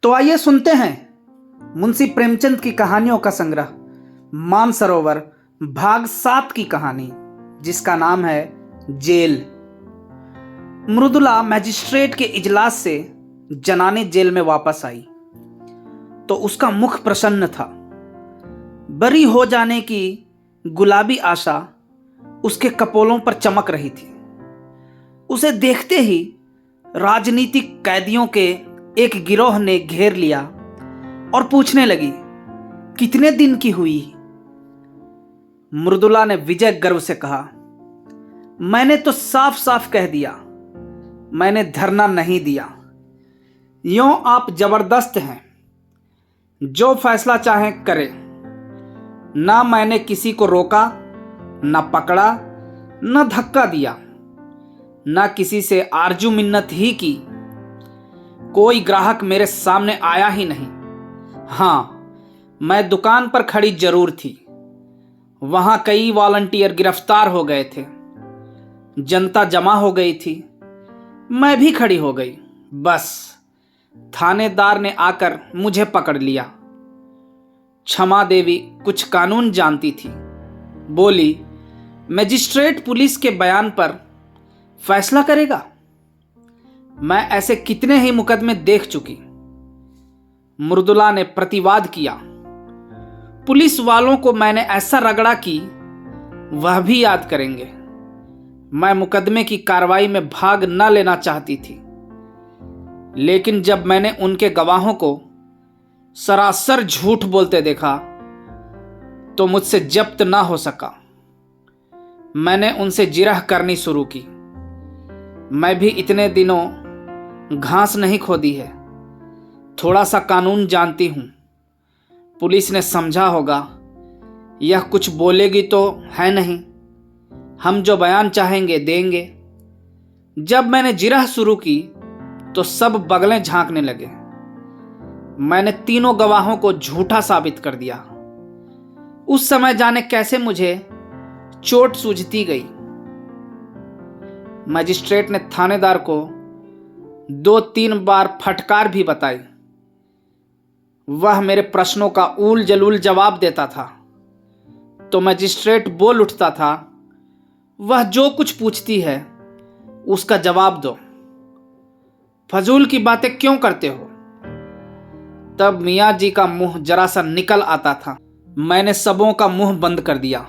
तो आइए सुनते हैं मुंशी प्रेमचंद की कहानियों का संग्रह मानसरोवर भाग 7 की कहानी, जिसका नाम है जेल। मृदुला मजिस्ट्रेट के इजलास से जनानी जेल में वापस आई तो उसका मुख प्रसन्न था। बरी हो जाने की गुलाबी आशा उसके कपोलों पर चमक रही थी। उसे देखते ही राजनीतिक कैदियों के एक गिरोह ने घेर लिया और पूछने लगी, कितने दिन की हुई? मृदुला ने विजय गर्व से कहा, मैंने तो साफ साफ कह दिया, मैंने धरना नहीं दिया। यों आप जबरदस्त हैं, जो फैसला चाहें करें। ना मैंने किसी को रोका, ना पकड़ा, ना धक्का दिया, ना किसी से आरजू मिन्नत ही की। कोई ग्राहक मेरे सामने आया ही नहीं। हाँ, मैं दुकान पर खड़ी जरूर थी। वहां कई वॉलंटियर गिरफ्तार हो गए थे। जनता जमा हो गई थी, मैं भी खड़ी हो गई। बस थानेदार ने आकर मुझे पकड़ लिया। क्षमा देवी कुछ कानून जानती थी। बोली, मजिस्ट्रेट पुलिस के बयान पर फैसला करेगा। मैं ऐसे कितने ही मुकदमे देख चुकी। मृदुला ने प्रतिवाद किया, पुलिस वालों को मैंने ऐसा रगड़ा कि वह भी याद करेंगे। मैं मुकदमे की कार्रवाई में भाग न लेना चाहती थी, लेकिन जब मैंने उनके गवाहों को सरासर झूठ बोलते देखा तो मुझसे जब्त ना हो सका। मैंने उनसे जिरह करनी शुरू की। मैं भी इतने दिनों घास नहीं खोदी है, थोड़ा सा कानून जानती हूं। पुलिस ने समझा होगा यह कुछ बोलेगी तो है नहीं, हम जो बयान चाहेंगे देंगे। जब मैंने जिरह शुरू की तो सब बगलें झांकने लगे। मैंने तीनों गवाहों को झूठा साबित कर दिया। उस समय जाने कैसे मुझे चोट सूझती गई। मजिस्ट्रेट ने थानेदार को 2-3 बार फटकार भी बताई। वह मेरे प्रश्नों का ऊल जलूल जवाब देता था तो मजिस्ट्रेट बोल उठता था, वह जो कुछ पूछती है उसका जवाब दो, फजूल की बातें क्यों करते हो। तब मियाँ जी का मुंह जरा सा निकल आता था। मैंने सबों का मुंह बंद कर दिया।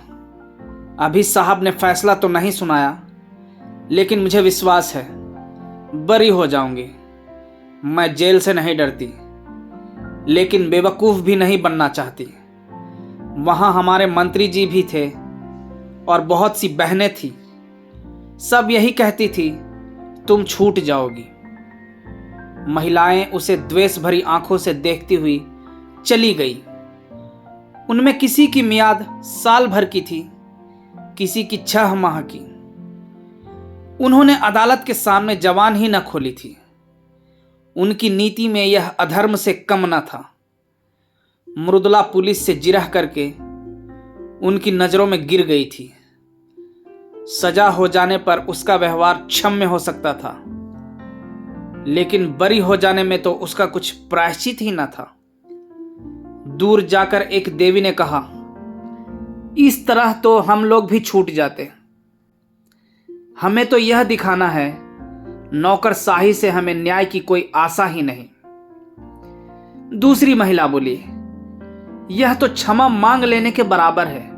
अभी साहब ने फैसला तो नहीं सुनाया, लेकिन मुझे विश्वास है बरी हो जाऊंगी। मैं जेल से नहीं डरती, लेकिन बेवकूफ भी नहीं बनना चाहती। वहां हमारे मंत्री जी भी थे और बहुत सी बहनें थी। सब यही कहती थी, तुम छूट जाओगी। महिलाएं उसे द्वेष भरी आंखों से देखती हुई चली गई। उनमें किसी की मियाद साल भर की थी, किसी की 6 माह की। उन्होंने अदालत के सामने जबान ही न खोली थी। उनकी नीति में यह अधर्म से कम न था। मृदुला पुलिस से जिरह करके उनकी नजरों में गिर गई थी। सजा हो जाने पर उसका व्यवहार क्षम्य हो सकता था, लेकिन बरी हो जाने में तो उसका कुछ प्रायश्चित ही न था। दूर जाकर एक देवी ने कहा, इस तरह तो हम लोग भी छूट जाते। हमें तो यह दिखाना है नौकरशाही से हमें न्याय की कोई आशा ही नहीं। दूसरी महिला बोली, यह तो क्षमा मांग लेने के बराबर है।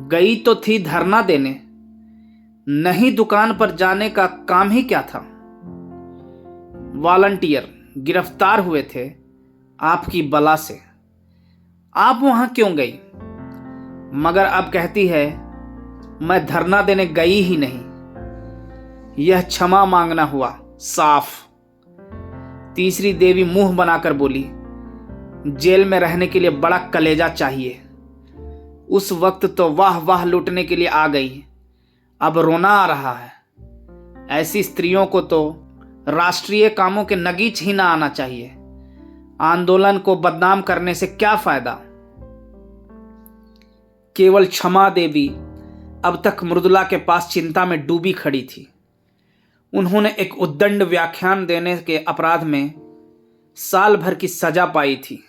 गई तो थी धरना देने, नहीं दुकान पर जाने का काम ही क्या था। वॉलंटियर गिरफ्तार हुए थे आपकी बला से, आप वहां क्यों गई? मगर अब कहती है मैं धरना देने गई ही नहीं। यह क्षमा मांगना हुआ साफ। तीसरी देवी मुंह बनाकर बोली, जेल में रहने के लिए बड़ा कलेजा चाहिए। उस वक्त तो वाह वाह लूटने के लिए आ गई, अब रोना आ रहा है। ऐसी स्त्रियों को तो राष्ट्रीय कामों के नगीच ही ना आना चाहिए। आंदोलन को बदनाम करने से क्या फायदा। केवल क्षमा देवी अब तक मृदुला के पास चिंता में डूबी खड़ी थी। उन्होंने एक उद्दंड व्याख्यान देने के अपराध में साल भर की सजा पाई थी।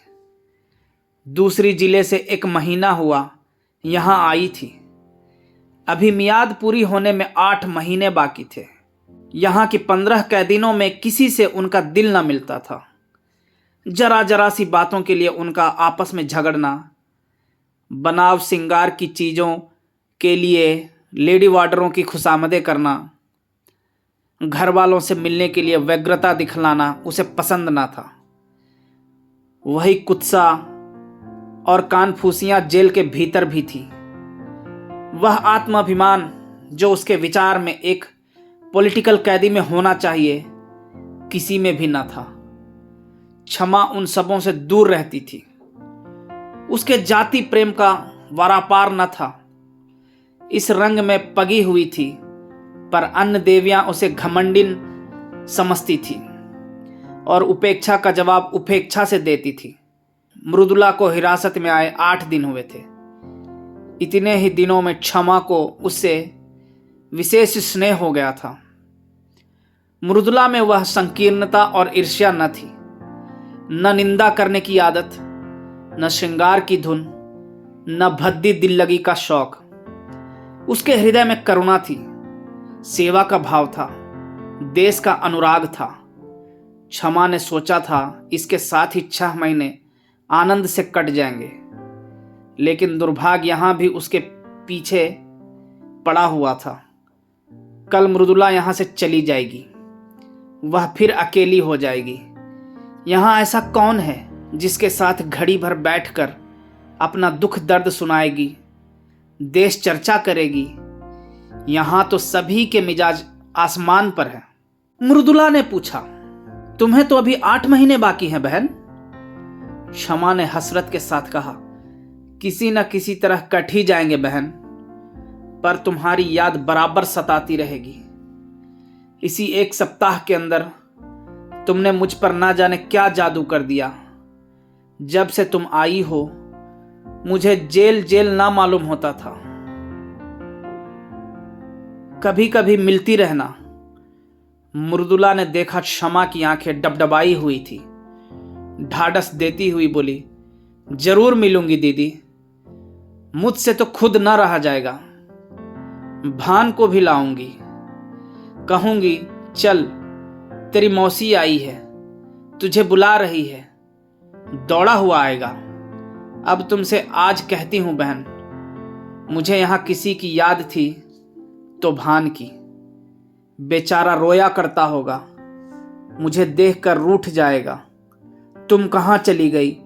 दूसरी जिले से 1 महीना हुआ यहाँ आई थी। अभी मियाद पूरी होने में 8 महीने बाकी थे। यहाँ की 15 कैदीनों में किसी से उनका दिल न मिलता था। जरा जरा सी बातों के लिए उनका आपस में झगड़ना, बनाव सिंगार की चीज़ों के लिए लेडी वार्डरों की खुशामदें करना, घर वालों से मिलने के लिए व्यग्रता दिखलाना उसे पसंद ना था। वही कुत्सा और कानफूसियाँ जेल के भीतर भी थी। वह आत्माभिमान जो उसके विचार में एक पॉलिटिकल कैदी में होना चाहिए, किसी में भी न था। क्षमा उन सबों से दूर रहती थी। उसके जाति प्रेम का वारापार न था। इस रंग में पगी हुई थी, पर अन्य देवियां उसे घमंडिन समझती थी और उपेक्षा का जवाब उपेक्षा से देती थी। मृदुला को हिरासत में आए 8 दिन हुए थे। इतने ही दिनों में क्षमा को उससे विशेष स्नेह हो गया था। मृदुला में वह संकीर्णता और ईर्ष्या न थी, न निंदा करने की आदत, न श्रृंगार की धुन, न भद्दी दिल लगी का शौक। उसके हृदय में करुणा थी, सेवा का भाव था, देश का अनुराग था। क्षमा ने सोचा था इसके साथ ही 6 महीने आनंद से कट जाएंगे, लेकिन दुर्भाग्य यहां भी उसके पीछे पड़ा हुआ था। कल मृदुला यहां से चली जाएगी, वह फिर अकेली हो जाएगी। यहां ऐसा कौन है जिसके साथ घड़ी भर बैठकर अपना दुख दर्द सुनाएगी, देश चर्चा करेगी। यहां तो सभी के मिजाज आसमान पर है। मृदुला ने पूछा, तुम्हें तो अभी 8 महीने बाकी हैं बहन। क्षमा ने हसरत के साथ कहा, किसी न किसी तरह कट ही जाएंगे बहन, पर तुम्हारी याद बराबर सताती रहेगी। इसी 1 सप्ताह के अंदर तुमने मुझ पर ना जाने क्या जादू कर दिया। जब से तुम आई हो मुझे जेल जेल ना मालूम होता था। कभी कभी मिलती रहना। मृदुला ने देखा क्षमा की आंखें डबडबाई हुई थी। ढाढ़स देती हुई बोली, जरूर मिलूंगी दीदी, मुझसे तो खुद न रहा जाएगा। भान को भी लाऊंगी, कहूंगी चल तेरी मौसी आई है, तुझे बुला रही है, दौड़ा हुआ आएगा। अब तुमसे आज कहती हूं बहन, मुझे यहां किसी की याद थी तो भान की। बेचारा रोया करता होगा, मुझे देखकर रूठ जाएगा। तुम कहाँ चली गई,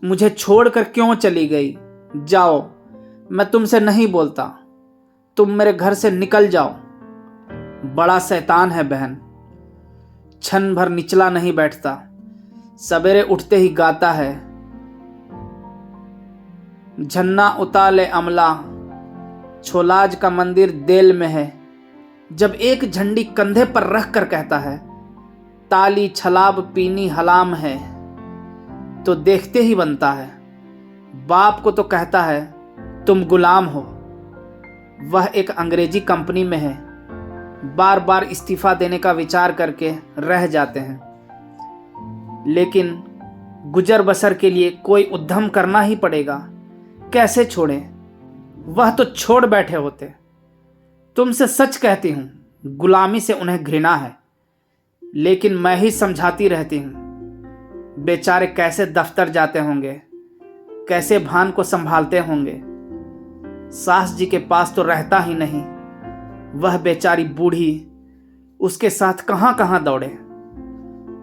मुझे छोड़कर क्यों चली गई? जाओ, मैं तुमसे नहीं बोलता, तुम मेरे घर से निकल जाओ। बड़ा शैतान है बहन, क्षण भर निचला नहीं बैठता, सवेरे उठते ही गाता है, झन्ना उताले अमला, छोलाज का मंदिर देल में है। जब एक झंडी कंधे पर रख कर कहता है, ताली छलाब पीनी हलाम है, तो देखते ही बनता है। बाप को तो कहता है तुम गुलाम हो। वह एक अंग्रेजी कंपनी में है, बार बार इस्तीफा देने का विचार करके रह जाते हैं, लेकिन गुजर बसर के लिए कोई उद्यम करना ही पड़ेगा। कैसे छोड़ें? वह तो छोड़ बैठे होते। तुमसे सच कहती हूँ, गुलामी से उन्हें घृणा है, लेकिन मैं ही समझाती रहती हूँ। बेचारे कैसे दफ्तर जाते होंगे, कैसे भान को संभालते होंगे। सास जी के पास तो रहता ही नहीं। वह बेचारी बूढ़ी उसके साथ कहाँ कहाँ दौड़े।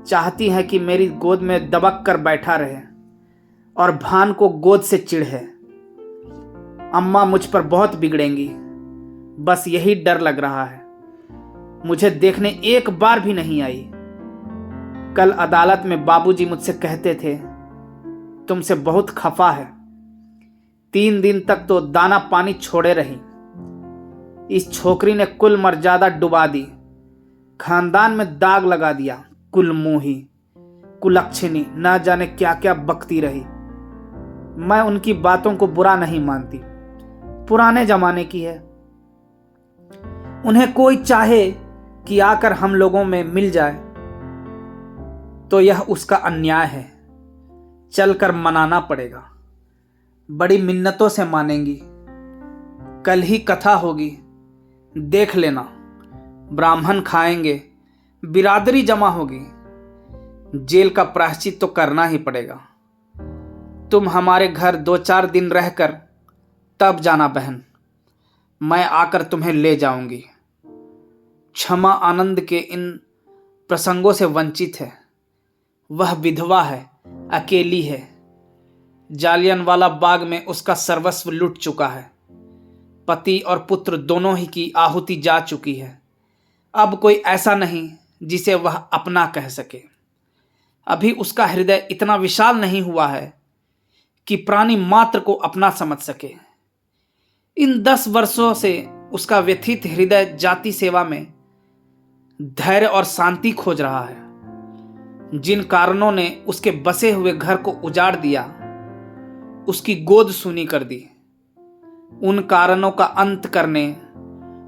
चाहती है कि मेरी गोद में दबक कर बैठा रहे और भान को गोद से चिढ़े। अम्मा मुझ पर बहुत बिगड़ेंगी, बस यही डर लग रहा है। मुझे देखने एक बार भी नहीं आई। कल अदालत में बाबूजी मुझसे कहते थे, तुमसे बहुत खफा है। 3 दिन तक तो दाना पानी छोड़े रही। इस छोकरी ने कुल मर्यादा डुबा दी, खानदान में दाग लगा दिया। कुलमोही, कुलक्षणी, ना जाने क्या क्या बकती रही। मैं उनकी बातों को बुरा नहीं मानती, पुराने जमाने की है। उन्हें कोई चाहे कि आकर हम लोगों में मिल जाए, तो यह उसका अन्याय है। चलकर मनाना पड़ेगा। बड़ी मिन्नतों से मानेंगी। कल ही कथा होगी, देख लेना। ब्राह्मण खाएंगे, बिरादरी जमा होगी। जेल का प्रायश्चित तो करना ही पड़ेगा। तुम हमारे घर 2-4 दिन रहकर तब जाना बहन। मैं आकर तुम्हें ले जाऊंगी। क्षमा आनंद के इन प्रसंगों से वंचित है। वह विधवा है, अकेली है। जालियनवाला बाग में उसका सर्वस्व लुट चुका है। पति और पुत्र दोनों ही की आहुति जा चुकी है। अब कोई ऐसा नहीं जिसे वह अपना कह सके। अभी उसका हृदय इतना विशाल नहीं हुआ है कि प्राणी मात्र को अपना समझ सके। इन 10 वर्षों से उसका व्यथित हृदय जाति सेवा में धैर्य और शांति खोज रहा है। जिन कारणों ने उसके बसे हुए घर को उजाड़ दिया, उसकी गोद सूनी कर दी, उन कारणों का अंत करने,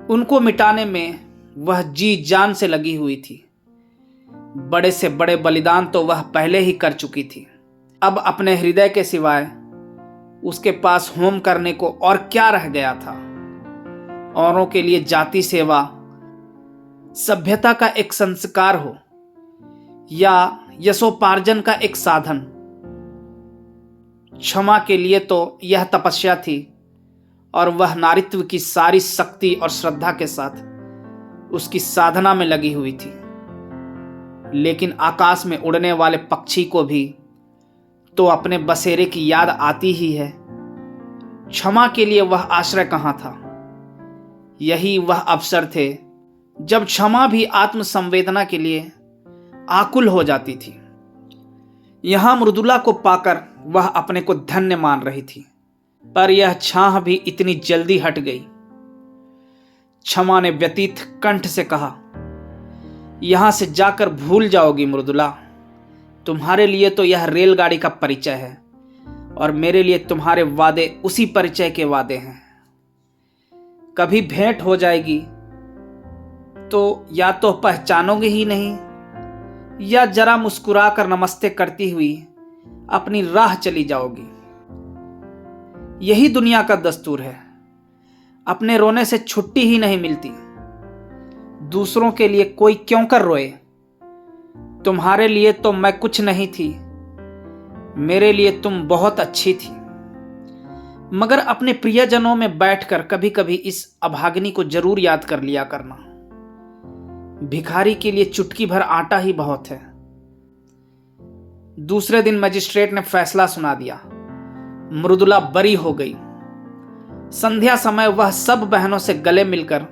उनको मिटाने में वह जी जान से लगी हुई थी। बड़े से बड़े बलिदान तो वह पहले ही कर चुकी थी। अब अपने हृदय के सिवाय उसके पास होम करने को और क्या रह गया था। औरों के लिए जाति सेवा सभ्यता का एक संस्कार हो या यशोपार्जन का एक साधन, क्षमा के लिए तो यह तपस्या थी और वह नारित्व की सारी शक्ति और श्रद्धा के साथ उसकी साधना में लगी हुई थी। लेकिन आकाश में उड़ने वाले पक्षी को भी तो अपने बसेरे की याद आती ही है। क्षमा के लिए वह आश्रय कहाँ था। यही वह अवसर थे जब क्षमा भी आत्मसंवेदना के लिए आकुल हो जाती थी। यहां मृदुला को पाकर वह अपने को धन्य मान रही थी, पर यह छाह भी इतनी जल्दी हट गई। क्षमा ने व्यतीत कंठ से कहा, यहां से जाकर भूल जाओगी मृदुला। तुम्हारे लिए तो यह रेलगाड़ी का परिचय है और मेरे लिए तुम्हारे वादे उसी परिचय के वादे हैं। कभी भेंट हो जाएगी तो या तो पहचानोगे ही नहीं या जरा मुस्कुरा कर नमस्ते करती हुई अपनी राह चली जाओगी। यही दुनिया का दस्तूर है। अपने रोने से छुट्टी ही नहीं मिलती। दूसरों के लिए कोई क्यों कर रोए। तुम्हारे लिए तो मैं कुछ नहीं थी, मेरे लिए तुम बहुत अच्छी थी। मगर अपने प्रियजनों में बैठकर कभी कभी इस अभागिनी को जरूर याद कर लिया करना। भिखारी के लिए चुटकी भर आटा ही बहुत है। दूसरे दिन मजिस्ट्रेट ने फैसला सुना दिया। मृदुला बरी हो गई। संध्या समय वह सब बहनों से गले मिलकर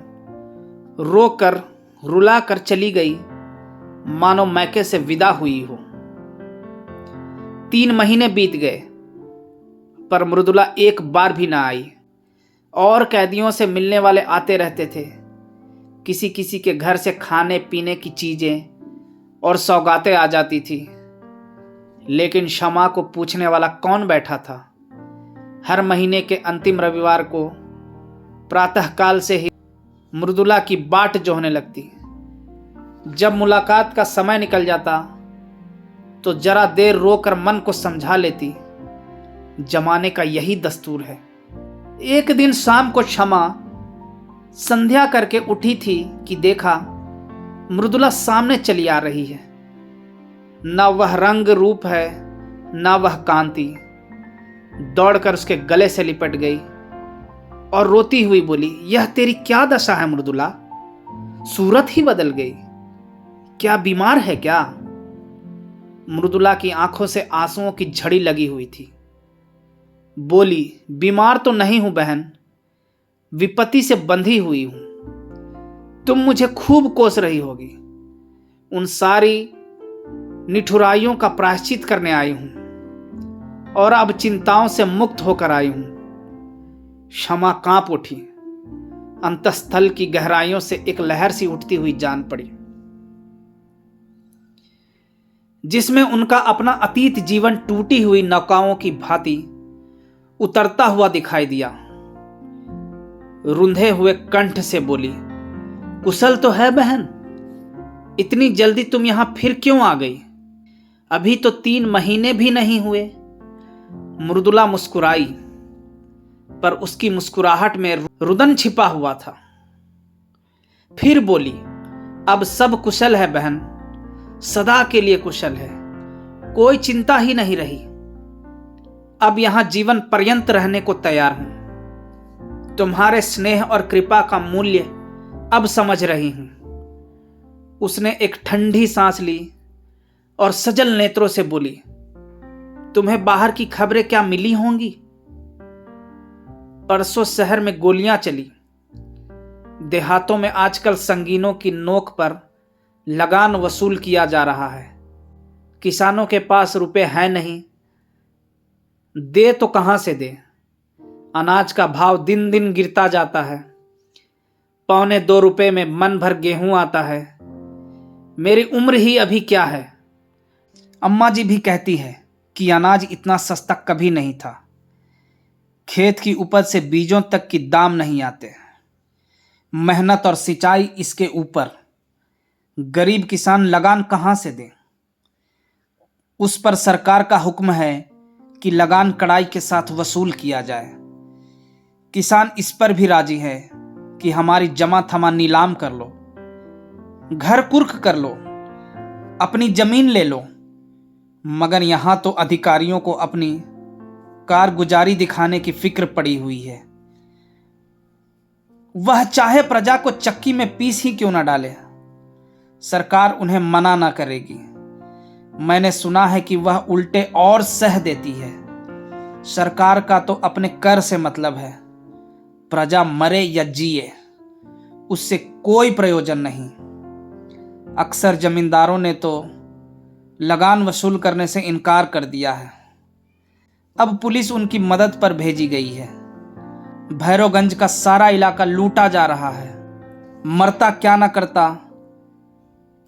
रोकर रुलाकर चली गई, मानो मैके से विदा हुई हो। 3 महीने बीत गए, पर मृदुला एक बार भी ना आई। और कैदियों से मिलने वाले आते रहते थे। किसी किसी के घर से खाने पीने की चीजें और सौगातें आ जाती थी, लेकिन क्षमा को पूछने वाला कौन बैठा था। हर महीने के अंतिम रविवार को प्रातःकाल से ही मृदुला की बाट जोहने लगती। जब मुलाकात का समय निकल जाता तो जरा देर रोकर मन को समझा लेती। जमाने का यही दस्तूर है। एक दिन शाम को क्षमा संध्या करके उठी थी कि देखा मृदुला सामने चली आ रही है। न वह रंग रूप है न वह कांति। दौड़कर उसके गले से लिपट गई और रोती हुई बोली, यह तेरी क्या दशा है मृदुला? सूरत ही बदल गई। क्या बीमार है क्या? मृदुला की आंखों से आंसुओं की झड़ी लगी हुई थी। बोली, बीमार तो नहीं हूं बहन, विपत्ति से बंधी हुई हूं। तुम मुझे खूब कोस रही होगी। उन सारी निठुराइयों का प्रायश्चित करने आई हूं और अब चिंताओं से मुक्त होकर आई हूं। क्षमा कांप उठी। अंतस्थल की गहराइयों से एक लहर सी उठती हुई जान पड़ी, जिसमें उनका अपना अतीत जीवन टूटी हुई नौकाओं की भांति उतरता हुआ दिखाई दिया। रुंधे हुए कंठ से बोली, कुशल तो है बहन? इतनी जल्दी तुम यहां फिर क्यों आ गई? अभी तो 3 महीने भी नहीं हुए। मृदुला मुस्कुराई, पर उसकी मुस्कुराहट में रुदन छिपा हुआ था। फिर बोली, अब सब कुशल है बहन, सदा के लिए कुशल है। कोई चिंता ही नहीं रही। अब यहां जीवन पर्यंत रहने को तैयार हूं। तुम्हारे स्नेह और कृपा का मूल्य अब समझ रही हूं। उसने एक ठंडी सांस ली और सजल नेत्रों से बोली, तुम्हें बाहर की खबरें क्या मिली होंगी? परसों शहर में गोलियां चली। देहातों में आजकल संगीनों की नोक पर लगान वसूल किया जा रहा है। किसानों के पास रुपए हैं नहीं, दे तो कहां से दे। अनाज का भाव दिन दिन गिरता जाता है। 1.25 रुपए में मन भर गेहूं आता है। मेरी उम्र ही अभी क्या है। अम्मा जी भी कहती है कि अनाज इतना सस्ता कभी नहीं था। खेत की उपज से बीजों तक की दाम नहीं आते। मेहनत और सिंचाई इसके ऊपर। गरीब किसान लगान कहां से दे? उस पर सरकार का हुक्म है कि लगान कड़ाई के साथ वसूल किया जाए। किसान इस पर भी राजी है कि हमारी जमा थमा नीलाम कर लो, घर कुर्क कर लो, अपनी जमीन ले लो। मगर यहां तो अधिकारियों को अपनी कारगुजारी दिखाने की फिक्र पड़ी हुई है। वह चाहे प्रजा को चक्की में पीस ही क्यों न डाले, सरकार उन्हें मना ना करेगी। मैंने सुना है कि वह उल्टे और सह देती है। सरकार का तो अपने कर से मतलब है। प्रजा मरे या जिए, उससे कोई प्रयोजन नहीं। अक्सर जमींदारों ने तो लगान वसूल करने से इनकार कर दिया है। अब पुलिस उनकी मदद पर भेजी गई है। भैरवगंज का सारा इलाका लूटा जा रहा है। मरता क्या ना करता,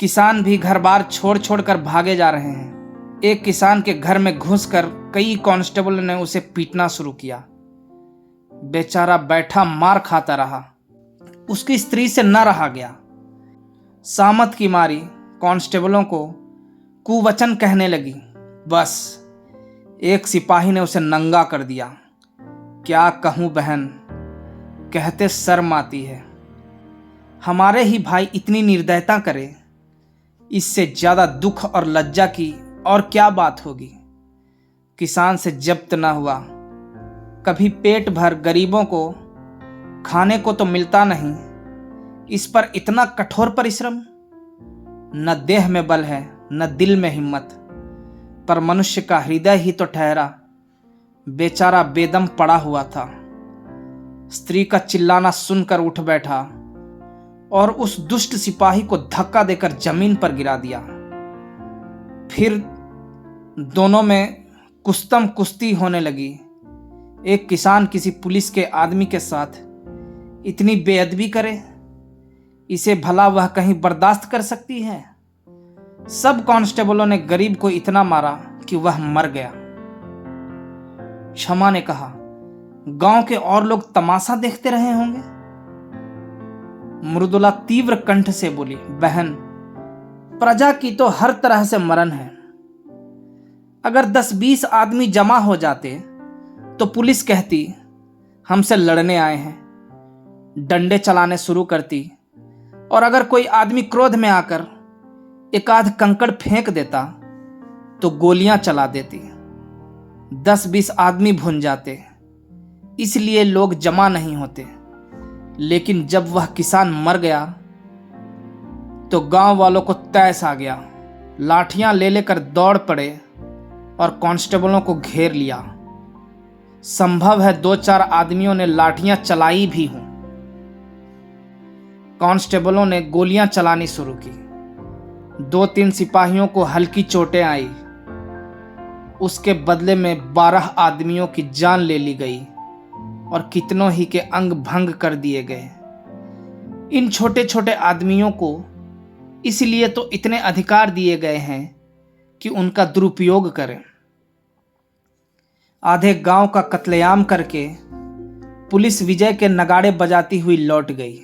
किसान भी घर बार छोड़ छोड़ कर भागे जा रहे हैं। एक किसान के घर में घुसकर कई कांस्टेबल ने उसे पीटना शुरू किया। बेचारा बैठा मार खाता रहा। उसकी स्त्री से न रहा गया। सामत की मारी कांस्टेबलों को कुवचन कहने लगी। बस एक सिपाही ने उसे नंगा कर दिया। क्या कहूं बहन, कहते शर्म आती है। हमारे ही भाई इतनी निर्दयता करे, इससे ज्यादा दुख और लज्जा की और क्या बात होगी। किसान से जब्त ना हुआ, कभी पेट भर गरीबों को खाने को तो मिलता नहीं, इस पर इतना कठोर परिश्रम। न देह में बल है न दिल में हिम्मत, पर मनुष्य का हृदय ही तो ठहरा। बेचारा बेदम पड़ा हुआ था। स्त्री का चिल्लाना सुनकर उठ बैठा और उस दुष्ट सिपाही को धक्का देकर जमीन पर गिरा दिया। फिर दोनों में कुस्तम कुश्ती होने लगी। एक किसान किसी पुलिस के आदमी के साथ इतनी बेअदबी करे, इसे भला वह कहीं बर्दाश्त कर सकती है? सब कांस्टेबलों ने गरीब को इतना मारा कि वह मर गया। क्षमा ने कहा, गांव के और लोग तमाशा देखते रहे होंगे। मृदुला तीव्र कंठ से बोली, बहन, प्रजा की तो हर तरह से मरण है। अगर 10-20 आदमी जमा हो जाते तो पुलिस कहती हमसे लड़ने आए हैं, डंडे चलाने शुरू करती। और अगर कोई आदमी क्रोध में आकर एक आध कंकड़ फेंक देता तो गोलियां चला देती। 10-20 आदमी भुन जाते, इसलिए लोग जमा नहीं होते। लेकिन जब वह किसान मर गया तो गांव वालों को तैस आ गया। लाठियां ले लेकर दौड़ पड़े और कांस्टेबलों को घेर लिया। संभव है 2-4 आदमियों ने लाठियां चलाई भी हों। कांस्टेबलों ने गोलियां चलानी शुरू की। 2-3 सिपाहियों को हल्की चोटें आई। उसके बदले में 12 आदमियों की जान ले ली गई और कितनों ही के अंग भंग कर दिए गए। इन छोटे छोटे आदमियों को इसलिए तो इतने अधिकार दिए गए हैं कि उनका दुरुपयोग करें। आधे गांव का कत्लेआम करके पुलिस विजय के नगाड़े बजाती हुई लौट गई।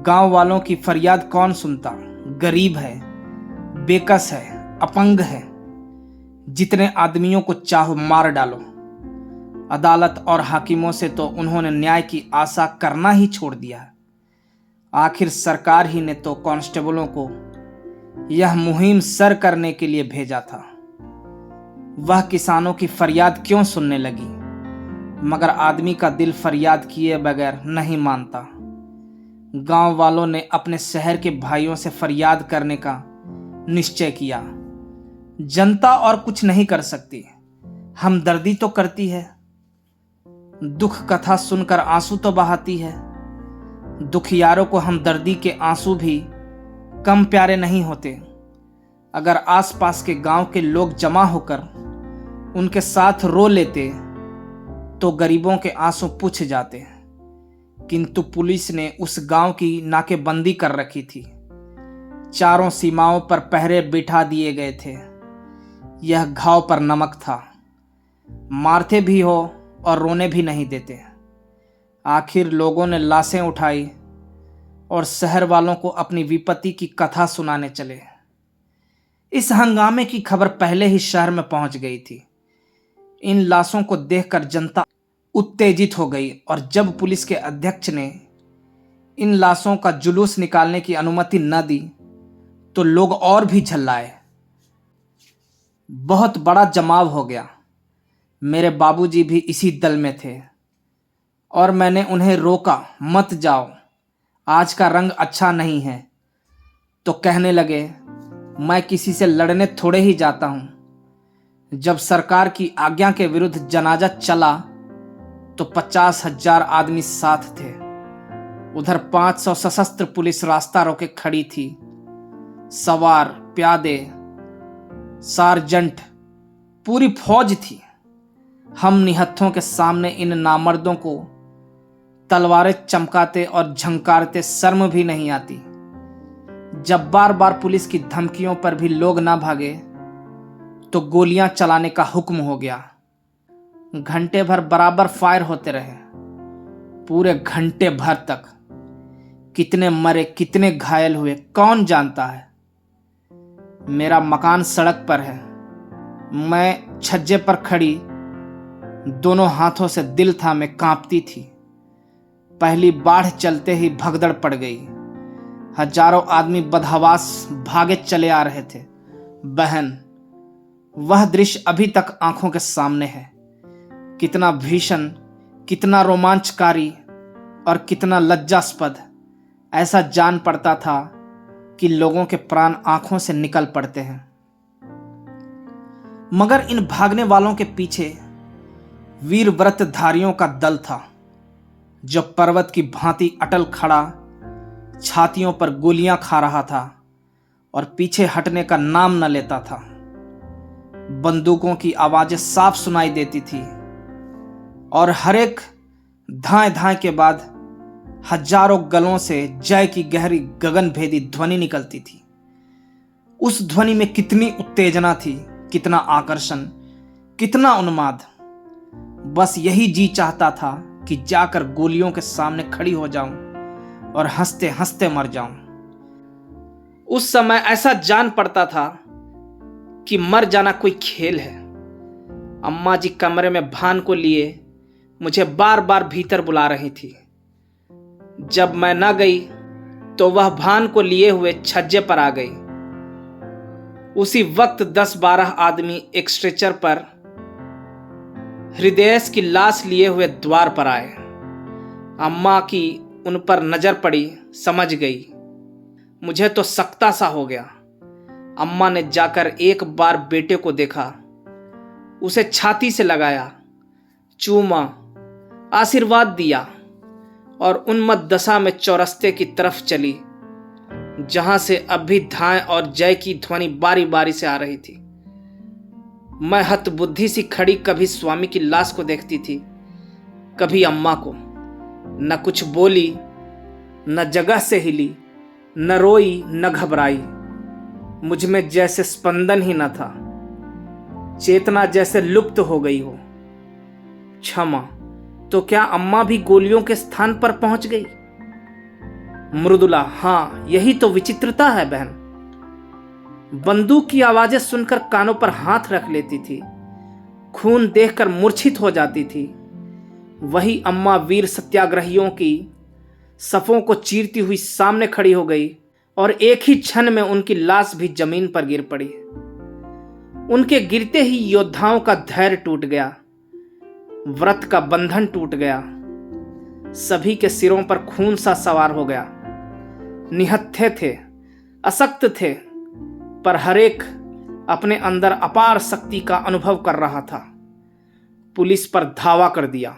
गांव वालों की फरियाद कौन सुनता? गरीब है, बेकस है, अपंग है। जितने आदमियों को चाहो मार डालो। अदालत और हाकिमों से तो उन्होंने न्याय की आशा करना ही छोड़ दिया। आखिर सरकार ही ने तो कांस्टेबलों को यह मुहिम सर करने के लिए भेजा था। वह किसानों की फरियाद क्यों सुनने लगी, मगर आदमी का दिल फरियाद किए बगैर नहीं मानता। गांव वालों ने अपने शहर के भाइयों से फरियाद करने का निश्चय किया। जनता और कुछ नहीं कर सकती, हमदर्दी तो करती है। दुख कथा सुनकर आंसू तो बहाती है। दुखियारों को हमदर्दी के आंसू भी कम प्यारे नहीं होते। अगर आसपास के गांव के लोग जमा होकर उनके साथ रो लेते तो गरीबों के आंसू पूछ जाते। किंतु पुलिस ने उस गांव की नाकेबंदी कर रखी थी। चारों सीमाओं पर पहरे बिठा दिए गए थे। यह घाव पर नमक था। मारते भी हो और रोने भी नहीं देते। आखिर लोगों ने लाशें उठाई और शहर वालों को अपनी विपत्ति की कथा सुनाने चले। इस हंगामे की खबर पहले ही शहर में पहुंच गई थी। इन लाशों को देखकर जनता उत्तेजित हो गई और जब पुलिस के अध्यक्ष ने इन लाशों का जुलूस निकालने की अनुमति न दी तो लोग और भी झल्लाए। बहुत बड़ा जमाव हो गया। मेरे बाबूजी भी इसी दल में थे और मैंने उन्हें रोका, मत जाओ, आज का रंग अच्छा नहीं है। तो कहने लगे, मैं किसी से लड़ने थोड़े ही जाता हूं। जब सरकार की आज्ञा के विरुद्ध जनाजा चला तो 50,000 आदमी साथ थे। उधर 500 सशस्त्र पुलिस रास्ता रोके खड़ी थी। सवार, प्यादे, सार्जेंट, पूरी फौज थी। हम निहत्थों के सामने इन नामर्दों को तलवारें चमकाते और झंकारते शर्म भी नहीं आती। जब बार बार पुलिस की धमकियों पर भी लोग ना भागे तो गोलियां चलाने का हुक्म हो गया। घंटे भर बराबर फायर होते रहे। पूरे घंटे भर तक कितने मरे कितने घायल हुए कौन जानता है। मेरा मकान सड़क पर है। मैं छज्जे पर खड़ी दोनों हाथों से दिल थामे कांपती थी। पहली बाढ़ चलते ही भगदड़ पड़ गई। हजारों आदमी बदहवास भागे चले आ रहे थे। बहन, वह दृश्य अभी तक आंखों के सामने है। कितना भीषण, कितना रोमांचकारी और कितना लज्जास्पद। ऐसा जान पड़ता था कि लोगों के प्राण आंखों से निकल पड़ते हैं। मगर इन भागने वालों के पीछे वीर व्रतधारियों का दल था, जो पर्वत की भांति अटल खड़ा छातियों पर गोलियां खा रहा था और पीछे हटने का नाम न लेता था। बंदूकों की आवाजें साफ सुनाई देती थी और हर एक धाए धाए के बाद हजारों गलों से जय की गहरी गगनभेदी ध्वनि निकलती थी। उस ध्वनि में कितनी उत्तेजना थी, कितना आकर्षण, कितना उन्माद। बस यही जी चाहता था कि जाकर गोलियों के सामने खड़ी हो जाऊं और हंसते हंसते मर जाऊं। उस समय ऐसा जान पड़ता था कि मर जाना कोई खेल है। अम्मा जी कमरे में भान को लिए मुझे बार बार भीतर बुला रही थी। जब मैं न गई तो वह भान को लिए हुए छज्जे पर आ गई। उसी वक्त 10-12 आदमी एक स्ट्रेचर पर हृदयेश की लाश लिए हुए द्वार पर आए। अम्मा की उन पर नजर पड़ी, समझ गई। मुझे तो सकता सा हो गया। अम्मा ने जाकर एक बार बेटे को देखा, उसे छाती से लगाया, चूमा, आशीर्वाद दिया और उन्मत्त दशा में चौरस्ते की तरफ चली, जहां से अब भी धाए और जय की ध्वनि बारी बारी से आ रही थी। मैं हतबुद्धि सी खड़ी कभी स्वामी की लाश को देखती थी, कभी अम्मा को। न कुछ बोली, न जगह से हिली, न रोई, न घबराई। मुझ में जैसे स्पंदन ही न था, चेतना जैसे लुप्त हो गई हो। क्षमा, तो क्या अम्मा भी गोलियों के स्थान पर पहुंच गई? मृदुला, हाँ, यही तो विचित्रता है बहन। बंदूक की आवाजें सुनकर कानों पर हाथ रख लेती थी, खून देखकर मूर्छित हो जाती थी। वही अम्मा वीर सत्याग्रहियों की सफों को चीरती हुई सामने खड़ी हो गई और एक ही क्षण में उनकी लाश भी जमीन पर गिर पड़ी। उनके गिरते ही योद्धाओं का धैर्य टूट गया, व्रत का बंधन टूट गया। सभी के सिरों पर खून सा सवार हो गया। निहत्थे थे, अशक्त थे, पर हरेक अपने अंदर अपार शक्ति का अनुभव कर रहा था। पुलिस पर धावा कर दिया।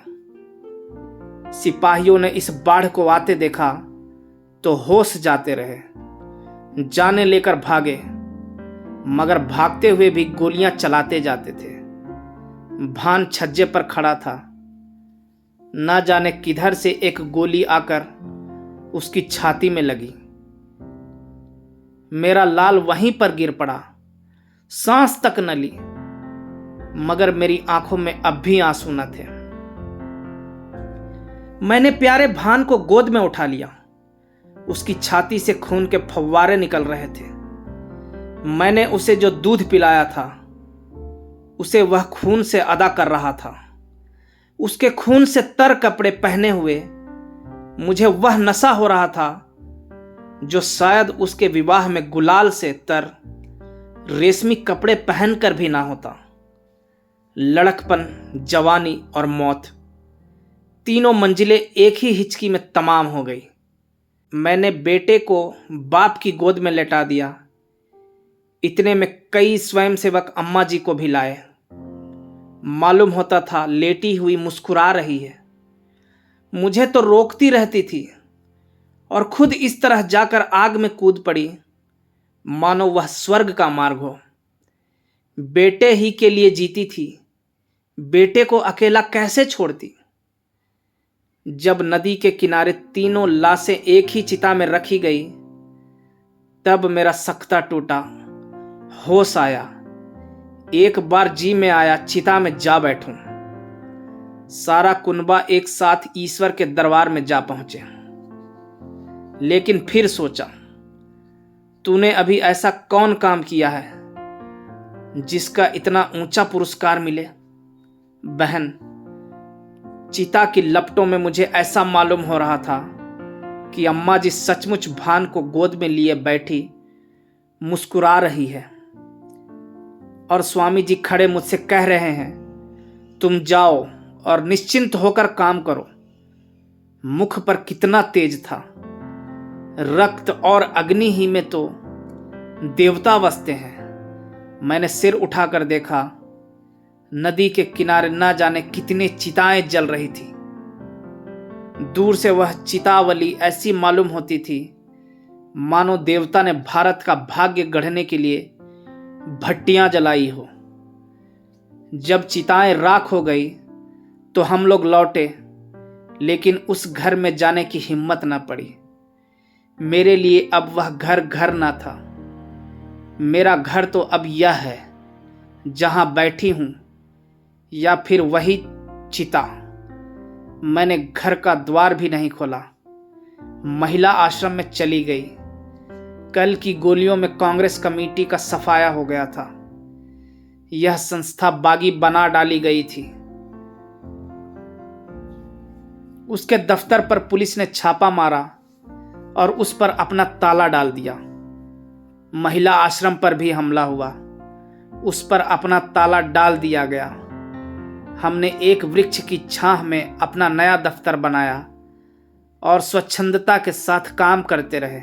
सिपाहियों ने इस बाढ़ को आते देखा तो होश जाते रहे, जाने लेकर भागे, मगर भागते हुए भी गोलियां चलाते जाते थे। भान छज्जे पर खड़ा था। ना जाने किधर से एक गोली आकर उसकी छाती में लगी। मेरा लाल वहीं पर गिर पड़ा, सांस तक न ली, मगर मेरी आंखों में अब भी आंसू न थे। मैंने प्यारे भान को गोद में उठा लिया। उसकी छाती से खून के फव्वारे निकल रहे थे। मैंने उसे जो दूध पिलाया था उसे वह खून से अदा कर रहा था। उसके खून से तर कपड़े पहने हुए मुझे वह नशा हो रहा था जो शायद उसके विवाह में गुलाल से तर रेशमी कपड़े पहनकर भी ना होता। लड़कपन, जवानी और मौत, तीनों मंजिलें एक ही हिचकी में तमाम हो गई। मैंने बेटे को बाप की गोद में लेटा दिया। इतने में कई स्वयंसेवक अम्मा जी को भी लाए। मालूम होता था लेटी हुई मुस्कुरा रही है। मुझे तो रोकती रहती थी और खुद इस तरह जाकर आग में कूद पड़ी मानो वह स्वर्ग का मार्ग हो। बेटे ही के लिए जीती थी, बेटे को अकेला कैसे छोड़ती। जब नदी के किनारे तीनों लाशें एक ही चिता में रखी गई तब मेरा सख्ता टूटा, होश आया। एक बार जी में आया चिता में जा बैठूं। सारा कुनबा एक साथ ईश्वर के दरबार में जा पहुंचे। लेकिन फिर सोचा, तूने अभी ऐसा कौन काम किया है जिसका इतना ऊंचा पुरस्कार मिले। बहन, चिता की लपटों में मुझे ऐसा मालूम हो रहा था कि अम्मा जी सचमुच भान को गोद में लिए बैठी मुस्कुरा रही है और स्वामी जी खड़े मुझसे कह रहे हैं, तुम जाओ और निश्चिंत होकर काम करो। मुख पर कितना तेज था। रक्त और अग्नि ही में तो देवता बसते हैं। मैंने सिर उठाकर देखा, नदी के किनारे ना जाने कितनी चिताएं जल रही थी। दूर से वह चितावली ऐसी मालूम होती थी मानो देवता ने भारत का भाग्य गढ़ने के लिए भट्टियां जलाई हो। जब चिताएं राख हो गई तो हम लोग लौटे, लेकिन उस घर में जाने की हिम्मत न पड़ी। मेरे लिए अब वह घर घर ना था। मेरा घर तो अब यह है जहां बैठी हूं, या फिर वही चिता। मैंने घर का द्वार भी नहीं खोला। महिला आश्रम में चली गई। कल की गोलियों में कांग्रेस कमेटी का सफाया हो गया था। यह संस्था बागी बना डाली गई थी। उसके दफ्तर पर पुलिस ने छापा मारा और उस पर अपना ताला डाल दिया। महिला आश्रम पर भी हमला हुआ, उस पर अपना ताला डाल दिया गया। हमने एक वृक्ष की छाह में अपना नया दफ्तर बनाया और स्वच्छंदता के साथ काम करते रहे।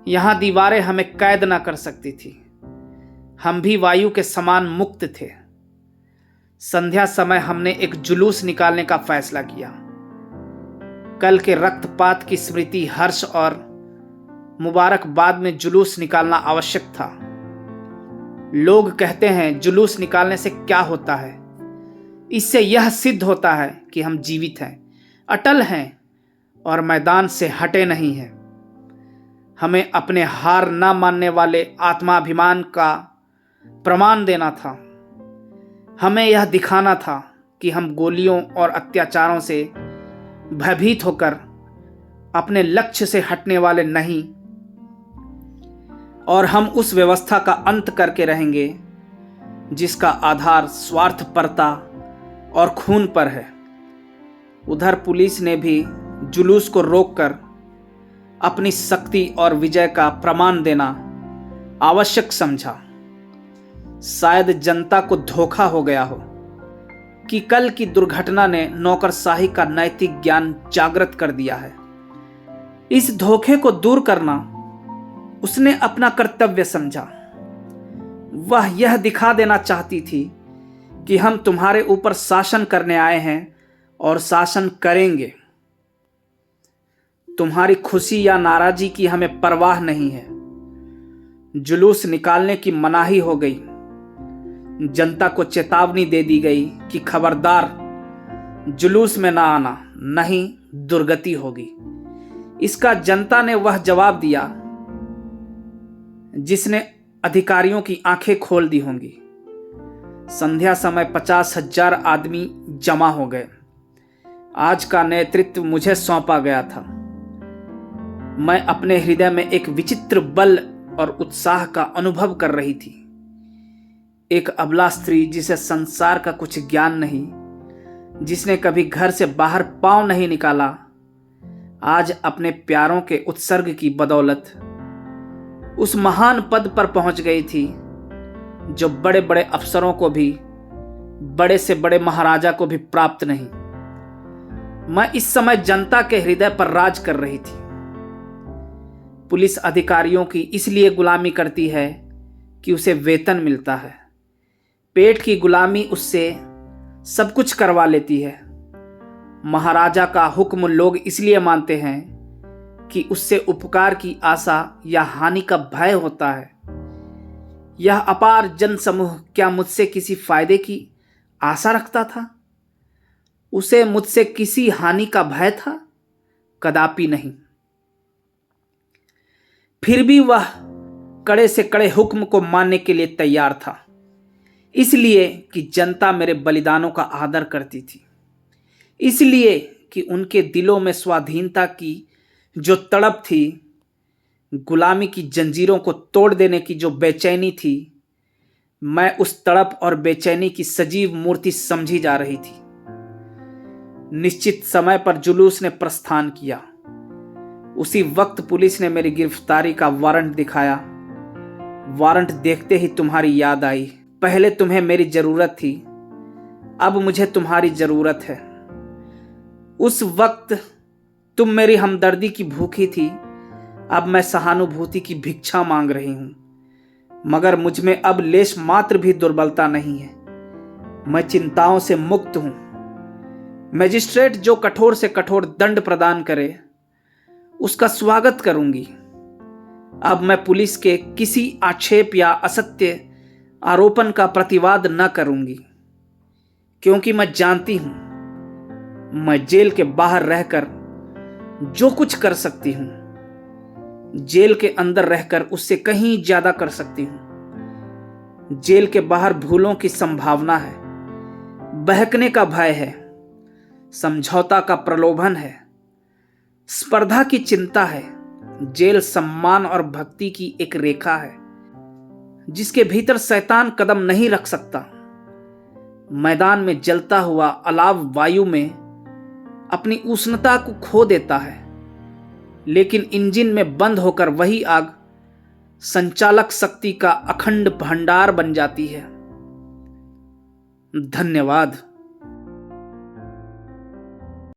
यहां दीवारें हमें कैद ना कर सकती थी। हम भी वायु के समान मुक्त थे। संध्या समय हमने एक जुलूस निकालने का फैसला किया। कल के रक्तपात की स्मृति, हर्ष और मुबारकबाद में जुलूस निकालना आवश्यक था। लोग कहते हैं जुलूस निकालने से क्या होता है। इससे यह सिद्ध होता है कि हम जीवित हैं, अटल हैं और मैदान से हटे नहीं हैं। हमें अपने हार न मानने वाले आत्माभिमान का प्रमाण देना था। हमें यह दिखाना था कि हम गोलियों और अत्याचारों से भयभीत होकर अपने लक्ष्य से हटने वाले नहीं। और हम उस व्यवस्था का अंत करके रहेंगे जिसका आधार स्वार्थपरता और खून पर है। उधर पुलिस ने भी जुलूस को रोककर अपनी शक्ति और विजय का प्रमाण देना आवश्यक समझा। शायद जनता को धोखा हो गया हो कि कल की दुर्घटना ने नौकरशाही का नैतिक ज्ञान जागृत कर दिया है। इस धोखे को दूर करना उसने अपना कर्तव्य समझा। वह यह दिखा देना चाहती थी कि हम तुम्हारे ऊपर शासन करने आए हैं और शासन करेंगे। तुम्हारी खुशी या नाराजगी की हमें परवाह नहीं है। जुलूस निकालने की मनाही हो गई। जनता को चेतावनी दे दी गई कि खबरदार, जुलूस में ना आना, नहीं दुर्गति होगी। इसका जनता ने वह जवाब दिया जिसने अधिकारियों की आंखें खोल दी होंगी। संध्या समय 50,000 आदमी जमा हो गए। आज का नेतृत्व मुझे सौंपा गया था। मैं अपने हृदय में एक विचित्र बल और उत्साह का अनुभव कर रही थी। एक अबला स्त्री जिसे संसार का कुछ ज्ञान नहीं, जिसने कभी घर से बाहर पांव नहीं निकाला, आज अपने प्यारों के उत्सर्ग की बदौलत उस महान पद पर पहुंच गई थी जो बड़े बड़े अफसरों को भी, बड़े से बड़े महाराजा को भी प्राप्त नहीं। मैं इस समय जनता के हृदय पर राज कर रही थी। पुलिस अधिकारियों की इसलिए गुलामी करती है कि उसे वेतन मिलता है। पेट की गुलामी उससे सब कुछ करवा लेती है। महाराजा का हुक्म लोग इसलिए मानते हैं कि उससे उपकार की आशा या हानि का भय होता है। यह अपार जनसमूह क्या मुझसे किसी फायदे की आशा रखता था? उसे मुझसे किसी हानि का भय था? कदापि नहीं। फिर भी वह कड़े से कड़े हुक्म को मानने के लिए तैयार था, इसलिए कि जनता मेरे बलिदानों का आदर करती थी, इसलिए कि उनके दिलों में स्वाधीनता की जो तड़प थी, गुलामी की जंजीरों को तोड़ देने की जो बेचैनी थी, मैं उस तड़प और बेचैनी की सजीव मूर्ति समझी जा रही थी। निश्चित समय पर जुलूस ने प्रस्थान किया। उसी वक्त पुलिस ने मेरी गिरफ्तारी का वारंट दिखाया। वारंट देखते ही तुम्हारी याद आई। पहले तुम्हें मेरी जरूरत थी, अब मुझे तुम्हारी जरूरत है। उस वक्त तुम मेरी हमदर्दी की भूखी थी, अब मैं सहानुभूति की भिक्षा मांग रही हूं। मगर मुझ में अब लेश मात्र भी दुर्बलता नहीं है। मैं चिंताओं से मुक्त हूं। मजिस्ट्रेट जो कठोर से कठोर दंड प्रदान करे, उसका स्वागत करूंगी। अब मैं पुलिस के किसी आक्षेप या असत्य आरोपण का प्रतिवाद न करूंगी, क्योंकि मैं जानती हूं मैं जेल के बाहर रहकर जो कुछ कर सकती हूं, जेल के अंदर रहकर उससे कहीं ज्यादा कर सकती हूं। जेल के बाहर भूलों की संभावना है, बहकने का भय है, समझौता का प्रलोभन है, स्पर्धा की चिंता है। जेल सम्मान और भक्ति की एक रेखा है जिसके भीतर शैतान कदम नहीं रख सकता। मैदान में जलता हुआ अलाव वायु में अपनी उष्णता को खो देता है, लेकिन इंजन में बंद होकर वही आग संचालक शक्ति का अखंड भंडार बन जाती है। धन्यवाद।